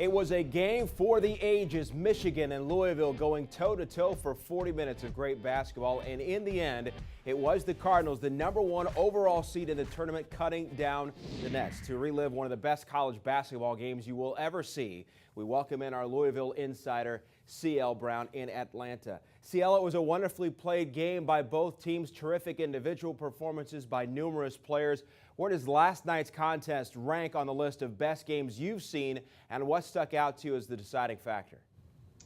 It was a game for the ages. Michigan and Louisville going toe-to-toe for 40 minutes of great basketball. And in the end, it was the Cardinals, the #1 overall seed in the tournament, cutting down the nets. To relive one of the best college basketball games you will ever see, we welcome in our Louisville insider, CL Brown in Atlanta. CL, it was a wonderfully played game by both teams. Terrific individual performances by numerous players. Where does last night's contest rank on the list of best games you've seen, and what stuck out to you as the deciding factor?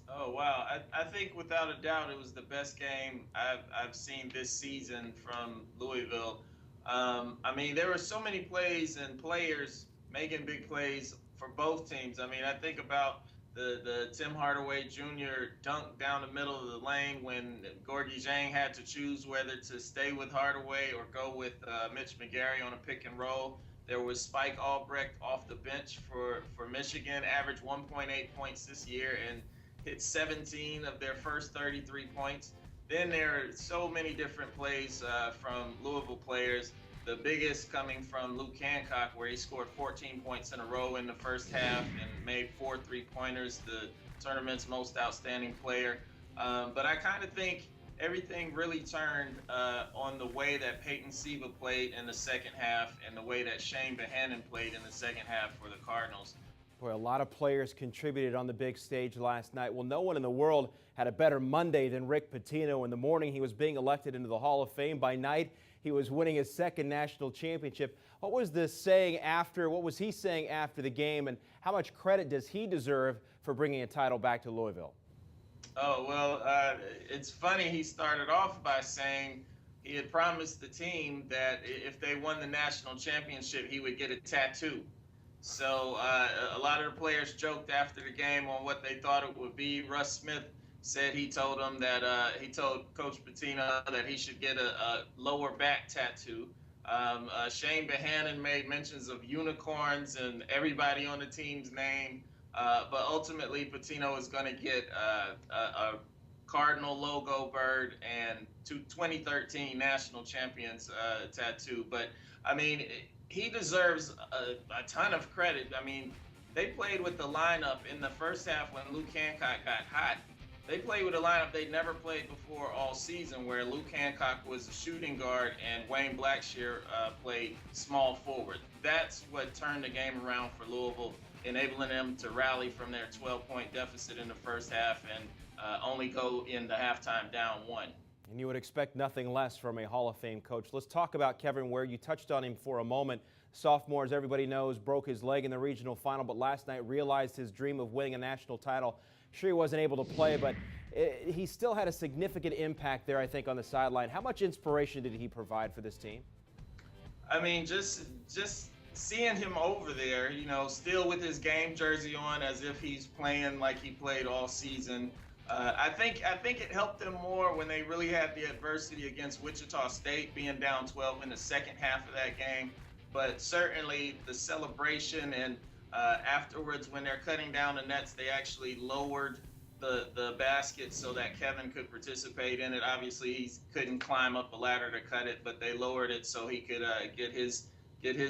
Oh, wow. I think without a doubt it was the best game I've seen this season from Louisville. I mean, there were so many plays and players making big plays for both teams. I mean, I think about the Tim Hardaway Jr. dunk down the middle of the lane when Gorgui Dieng had to choose whether to stay with Hardaway or go with Mitch McGary on a pick and roll. There was Spike Albrecht off the bench for Michigan, averaged 1.8 points this year and hit 17 of their first 33 points. Then there are so many different plays from Louisville players. The biggest coming from Luke Hancock, where he scored 14 points in a row in the first half and made 4 3-pointers, the tournament's most outstanding player. But I kind of think everything really turned on the way that Peyton Siva played in the second half and the way that Shane Behannon played in the second half for the Cardinals. Boy, a lot of players contributed on the big stage last night. Well, no one in the world had a better Monday than Rick Pitino. In the morning, he was being elected into the Hall of Fame. By night, he was winning his second national championship. What was he saying after the game, and how much credit does he deserve for bringing a title back to Louisville? Oh, well, it's funny. He started off by saying he had promised the team that if they won the national championship, he would get a tattoo. So a lot of the players joked after the game on what they thought it would be. Russ Smith said he told Coach Pitino that he should get a lower back tattoo. Shane Behannon made mentions of unicorns and everybody on the team's name. But ultimately, Pitino is going to get a Cardinal logo bird and 2013 national champions tattoo. But, I mean, he deserves a ton of credit. I mean, they played with the lineup in the first half when Luke Hancock got hot. They played with a lineup they'd never played before all season, where Luke Hancock was a shooting guard and Wayne Blackshear played small forward. That's what turned the game around for Louisville, enabling them to rally from their 12-point deficit in the first half and only go in the halftime down 1. And you would expect nothing less from a Hall of Fame coach. Let's talk about Kevin Ware. You touched on him for a moment. Sophomore, as everybody knows, broke his leg in the regional final, but last night realized his dream of winning a national title. Sure, he wasn't able to play, but he still had a significant impact there, I think, on the sideline. How much inspiration did he provide for this team? I mean, just seeing him over there, you know, still with his game jersey on as if he's playing like he played all season. I think it helped them more when they really had the adversity against Wichita State, being down 12 in the second half of that game. But certainly the celebration and afterwards, when they're cutting down the nets, they actually lowered the basket so that Kevin could participate in it. Obviously, he couldn't climb up a ladder to cut it, but they lowered it so he could get his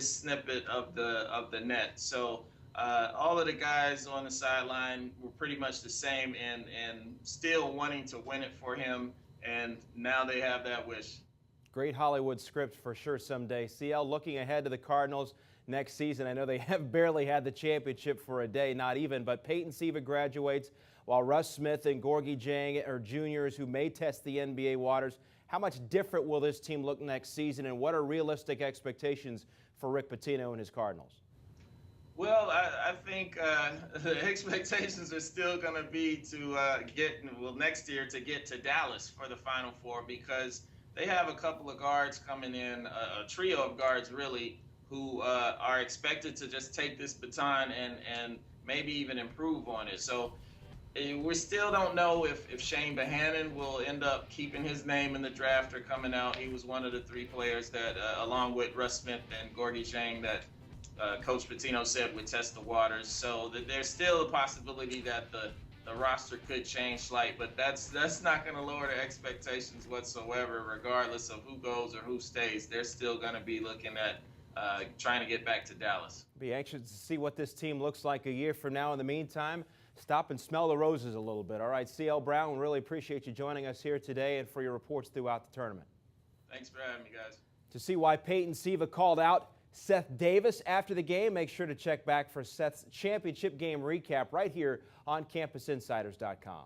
snippet of the net. So all of the guys on the sideline were pretty much the same and still wanting to win it for him, and now they have that wish. Great Hollywood script for sure someday. CL, looking ahead to the Cardinals next season, I know they have barely had the championship for a day, not even, but Peyton Siva graduates while Russ Smith and Gorgui Dieng are juniors who may test the NBA waters. How much different will this team look next season, and what are realistic expectations for Rick Pitino and his Cardinals? Well, I think the expectations are still going to be to next year to get to Dallas for the Final Four, because they have a couple of guards coming in, a trio of guards really, who are expected to just take this baton and maybe even improve on it. So we still don't know if Shane Behannon will end up keeping his name in the draft or coming out. He was one of the 3 players that, along with Russ Smith and Gorgui Dieng, that Coach Pitino said would test the waters. So there's still a possibility that the roster could change slight, but that's not going to lower the expectations whatsoever, regardless of who goes or who stays. They're still going to be looking at trying to get back to Dallas. Be anxious to see what this team looks like a year from now. In the meantime, stop and smell the roses a little bit. All right, CL Brown, we really appreciate you joining us here today and for your reports throughout the tournament. Thanks for having me, guys. To see why Peyton Siva called out Seth Davis after the game, make sure to check back for Seth's championship game recap right here on CampusInsiders.com.